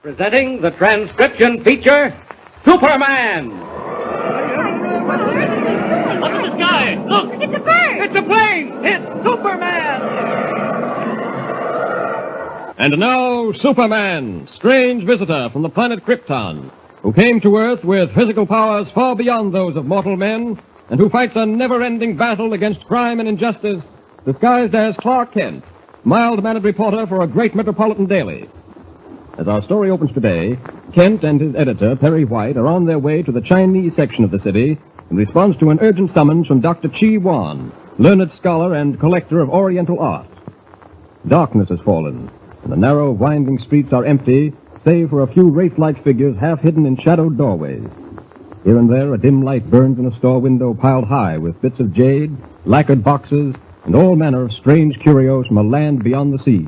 Presenting the transcription feature, Superman! Up in the sky! Look! It's a bird! It's a plane! It's Superman! And now, Superman, strange visitor from the planet Krypton, who came to Earth with physical powers far beyond those of mortal men, and who fights a never-ending battle against crime and injustice, disguised as Clark Kent, mild-mannered reporter for a great metropolitan daily. As our story opens today, Kent and his editor, Perry White, are on their way to the Chinese section of the city in response to an urgent summons from Dr. Chi Wan, learned scholar and collector of Oriental art. Darkness has fallen, and the narrow, winding streets are empty, save for a few wraith-like figures half hidden in shadowed doorways. Here and there, a dim light burns in a store window piled high with bits of jade, lacquered boxes, and all manner of strange curios from a land beyond the seas.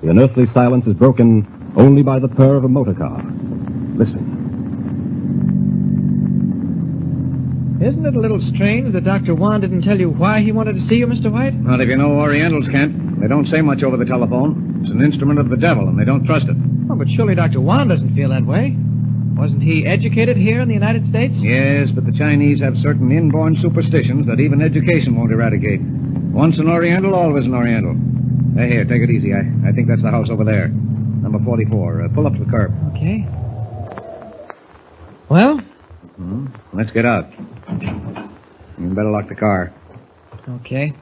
The unearthly silence is broken only by the purr of a motor car. Listen. Isn't it a little strange that Dr. Wan didn't tell you why he wanted to see you, Mr. White? Not if you know Orientals, Kent. They don't say much over the telephone. It's an instrument of the devil, and they don't trust it. Oh, but surely Dr. Wan doesn't feel that way. Wasn't he educated here in the United States? Yes, but the Chinese have certain inborn superstitions that even education won't eradicate. Once an Oriental, always an Oriental. Hey, here, take it easy. I think that's the house over there. Number 44. Pull up to the curb. Okay. Well? Let's get out. You better lock the car. Okay.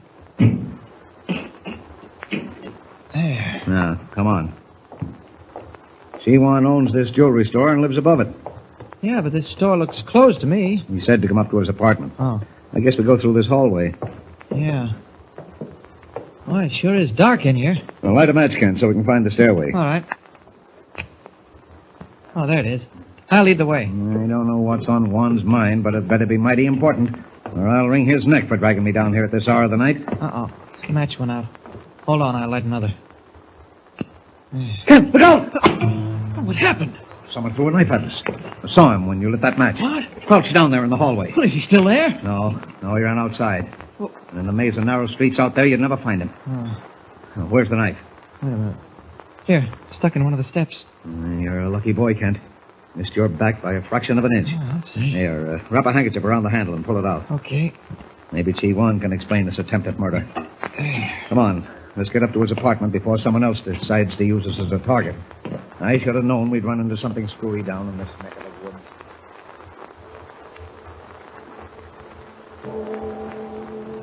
There. Now, come on. Chi-Wan owns this jewelry store and lives above it. Yeah, but this store looks closed to me. He said to come up to his apartment. Oh. I guess we go through this hallway. Yeah. Oh, it sure is dark in here. Well, light a match, Kent, so we can find the stairway. All right. Oh, there it is. I'll lead the way. I don't know what's on Wan's mind, but it better be mighty important, or I'll wring his neck for dragging me down here at this hour of the night. Uh-oh. The match went out. Hold on, I'll light another. Kent, look out! Oh, what happened? Someone threw a knife at us. I saw him when you lit that match. What? Crouched down there in the hallway. Well, is he still there? No, he ran outside. Well- And in the maze of narrow streets out there, you'd never find him. Oh, Where's the knife? wait a minute. Here, stuck in one of the steps. You're a lucky boy, Kent. Missed your back by a fraction of an inch. Oh, let's see. Here, wrap a handkerchief around the handle and pull it out. Okay. Maybe Chi-Wan can explain this attempt at murder. Come on. Let's get up to his apartment before someone else decides to use us as a target. I should have known we'd run into something screwy down in this neck of the woods.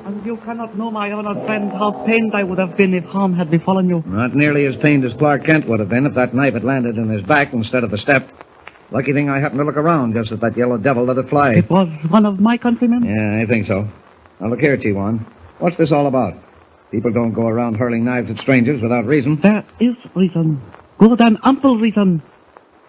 And you cannot know, my honored friend, how pained I would have been if harm had befallen you. Not nearly as pained as Clark Kent would have been if that knife had landed in his back instead of the step. Lucky thing I happened to look around just as that yellow devil let it fly. It was one of my countrymen? Yeah, I think so. Now, look here, Chi-Wan. What's this all about? People don't go around hurling knives at strangers without reason. There is reason. Good and ample reason.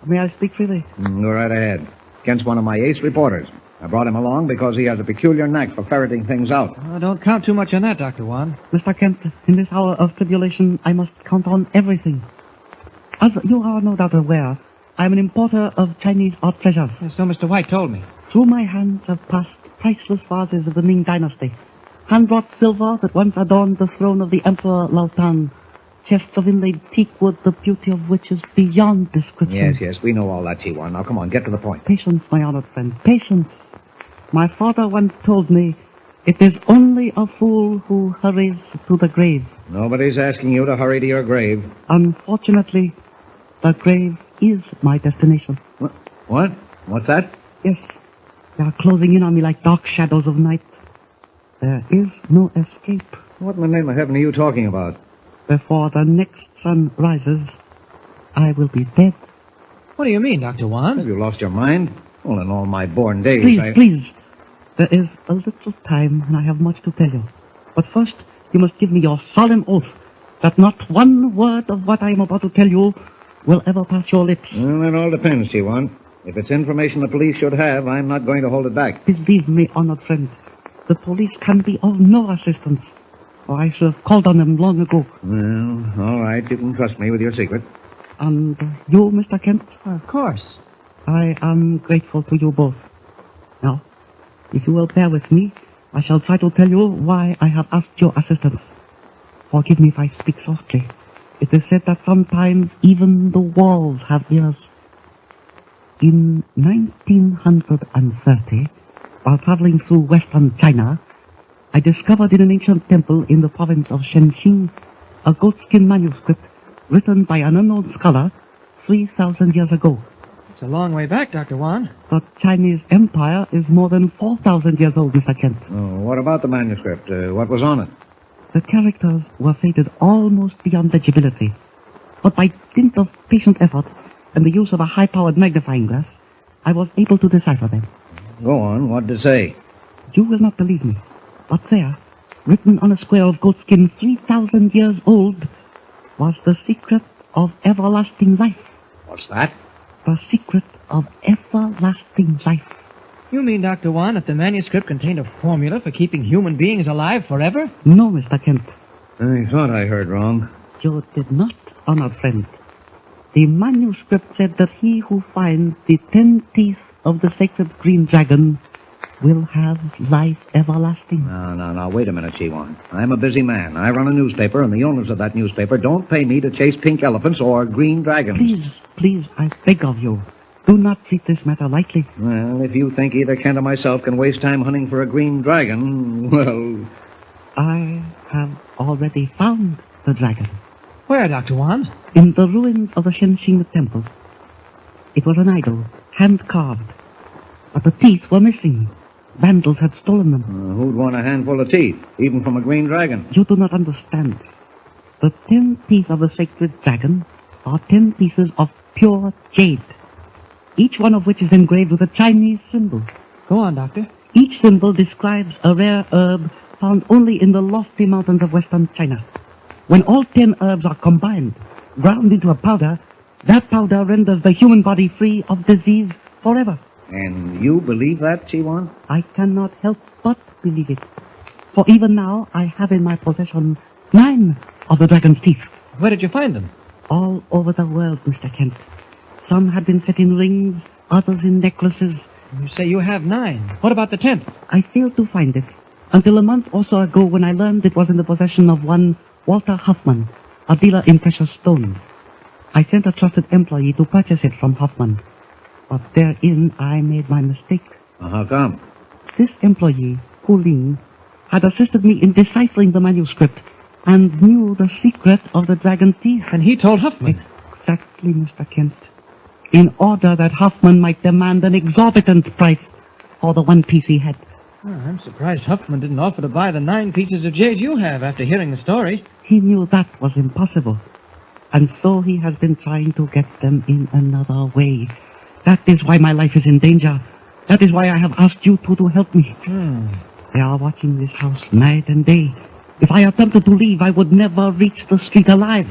May I speak freely? Go right ahead. Kent's one of my ace reporters. I brought him along because he has a peculiar knack for ferreting things out. Oh, don't count too much on that, Dr. Wan. Mr. Kent, in this hour of tribulation, I must count on everything. As you are no doubt aware, I am an importer of Chinese art treasures. So Mr. White told me. Through my hands have passed priceless vases of the Ming Dynasty, hand-wrought silver that once adorned the throne of the Emperor Lao Tang, chests of inlaid teak wood, the beauty of which is beyond description. Yes, we know all that, Chi-Wan. Now, come on, get to the point. Patience, my honored friend, patience. My father once told me, it is only a fool who hurries to the grave. Nobody's asking you to hurry to your grave. Unfortunately, the grave is my destination. What? What's that? Yes, they are closing in on me like dark shadows of night. There is no escape. What in the name of heaven are you talking about? Before the next sun rises, I will be dead. What do you mean, Dr. Have Wan? you lost your mind? Well, in all my born days, Please. There is a little time, and I have much to tell you. But first, you must give me your solemn oath that not one word of what I am about to tell you will ever pass your lips. Well, that all depends, Chi-Wan. If it's information the police should have, I'm not going to hold it back. Believe me, honored friend, the police can be of no assistance, or I should have called on them long ago. Well, all right, you can trust me with your secret. And you, Mr. Kent? Of course. I am grateful to you both. Now, if you will bear with me, I shall try to tell you why I have asked your assistance. Forgive me if I speak softly. It is said that sometimes even the walls have ears. In 1930, while traveling through western China, I discovered in an ancient temple in the province of Shenxing a goatskin manuscript written by an unknown scholar 3,000 years ago. It's a long way back, Dr. Wan. The Chinese Empire is more than 4,000 years old, Mr. Kent. Oh, what about the manuscript? What was on it? The characters were faded almost beyond legibility. But by dint of patient effort and the use of a high-powered magnifying glass, I was able to decipher them. Go on. What did it say? You will not believe me, but there, written on a square of goatskin 3,000 years old, was the secret of everlasting life. What's that? The secret of everlasting life. You mean, Dr. Wan, that the manuscript contained a formula for keeping human beings alive forever? No, Mr. Kent. I thought I heard wrong. You did not, honored friend. The manuscript said that he who finds the 10 teeth of the sacred green dragon will have life everlasting. No. Wait a minute, Chiwan. I'm a busy man. I run a newspaper, and the owners of that newspaper don't pay me to chase pink elephants or green dragons. Please, I beg of you, do not treat this matter lightly. Well, if you think either Kent or myself can waste time hunting for a green dragon, well... I have already found the dragon. Where, Dr. Wan? In the ruins of the Shenxing temple. It was an idol, hand-carved. But the teeth were missing. Vandals had stolen them. Who'd want a handful of teeth, even from a green dragon? You do not understand. The 10 teeth of the sacred dragon are 10 pieces of pure jade, each one of which is engraved with a Chinese symbol. Go on, Doctor. Each symbol describes a rare herb found only in the lofty mountains of western China. When all 10 herbs are combined, ground into a powder, that powder renders the human body free of disease forever. And you believe that, Chiwan? I cannot help but believe it. For even now, I have in my possession 9 of the dragon's teeth. Where did you find them? All over the world, Mr. Kent. Some have been set in rings, others in necklaces. You say you have 9. What about the 10th? I failed to find it until a month or so ago when I learned it was in the possession of one Walter Huffman, a dealer in precious stones. I sent a trusted employee to purchase it from Huffman. But therein I made my mistake. How come? This employee, Hu Ling, had assisted me in deciphering the manuscript and knew the secret of the dragon's teeth. And he told Huffman. Exactly, Mr. Kent. In order that Huffman might demand an exorbitant price for the one piece he had. Oh, I'm surprised Huffman didn't offer to buy the 9 pieces of jade you have after hearing the story. He knew that was impossible. And so he has been trying to get them in another way. That is why my life is in danger. That is why I have asked you two to help me. They are watching this house night and day. If I attempted to leave, I would never reach the street alive.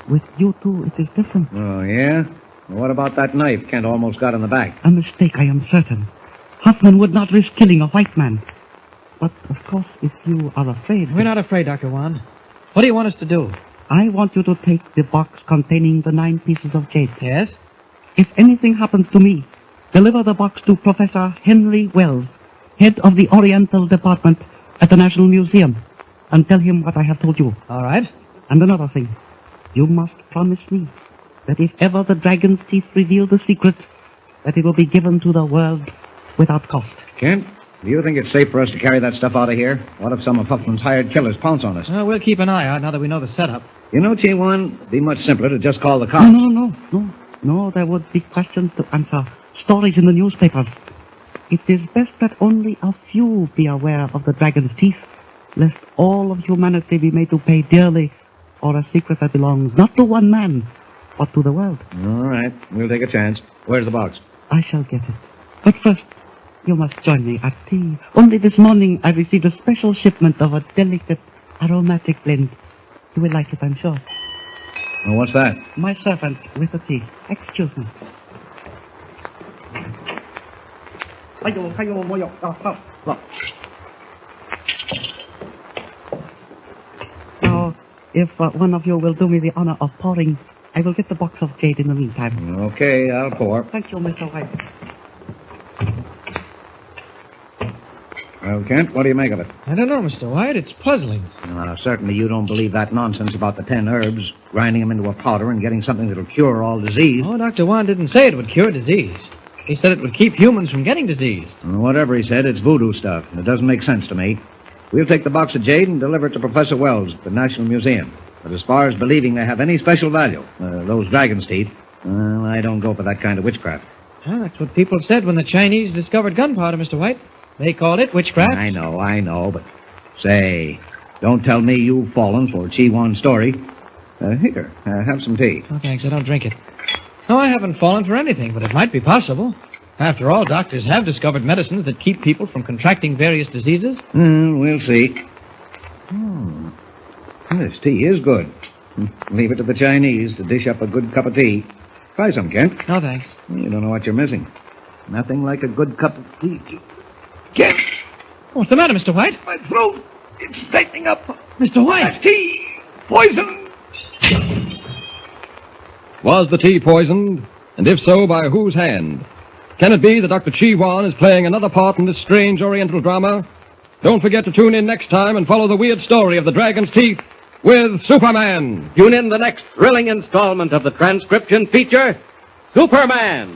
With you two, it is different. Oh, yeah? What about that knife Kent almost got in the back? A mistake, I am certain. Huffman would not risk killing a white man. But, of course, if you are afraid... We're not afraid, Dr. Wan. What do you want us to do? I want you to take the box containing the 9 pieces of jade. Yes? If anything happens to me, deliver the box to Professor Henry Wells, head of the Oriental Department at the National Museum, and tell him what I have told you. All right. And another thing, you must promise me that if ever the dragon's teeth reveal the secret, that it will be given to the world without cost. Kent, do you think it's safe for us to carry that stuff out of here? What if some of Huffman's hired killers pounce on us? We'll keep an eye out now that we know the setup. You know, Chiwan, it'd be much simpler to just call the cops. No, there would be questions to answer, stories in the newspapers. It is best that only a few be aware of the dragon's teeth, lest all of humanity be made to pay dearly for a secret that belongs not to one man, but to the world. All right, we'll take a chance. Where's the box? I shall get it. But first, you must join me at tea. Only this morning I received a special shipment of a delicate aromatic blend. You will like it, I'm sure. Oh, what's that? My servant with the tea. Excuse me. Now, if one of you will do me the honor of pouring, I will get the box of jade in the meantime. Okay, I'll pour. Thank you, Mr. White. Well, Kent, what do you make of it? I don't know, Mr. White. It's puzzling. Certainly you don't believe that nonsense about the 10 herbs, grinding them into a powder and getting something that'll cure all disease. Oh, Dr. Juan didn't say it would cure disease. He said it would keep humans from getting disease. Whatever he said, it's voodoo stuff, and it doesn't make sense to me. We'll take the box of jade and deliver it to Professor Wells at the National Museum. But as far as believing they have any special value, those dragon's teeth, well, I don't go for that kind of witchcraft. Well, that's what people said when the Chinese discovered gunpowder, Mr. White. They called it witchcraft. I know, but say, don't tell me you've fallen for Chi Wan's story. Here, have some tea. Oh, thanks. I don't drink it. No, I haven't fallen for anything, but it might be possible. After all, doctors have discovered medicines that keep people from contracting various diseases. We'll see. This tea is good. Leave it to the Chinese to dish up a good cup of tea. Try some, Kent. No, thanks. You don't know what you're missing. Nothing like a good cup of tea. Kent! What's the matter, Mr. White? My throat, it's tightening up. Mr. White! That's tea! Poison! Was the tea poisoned? And if so, by whose hand? Can it be that Dr. Chi Wan is playing another part in this strange Oriental drama? Don't forget to tune in next time and follow the weird story of the dragon's teeth with Superman. Tune in the next thrilling installment of the transcription feature, Superman.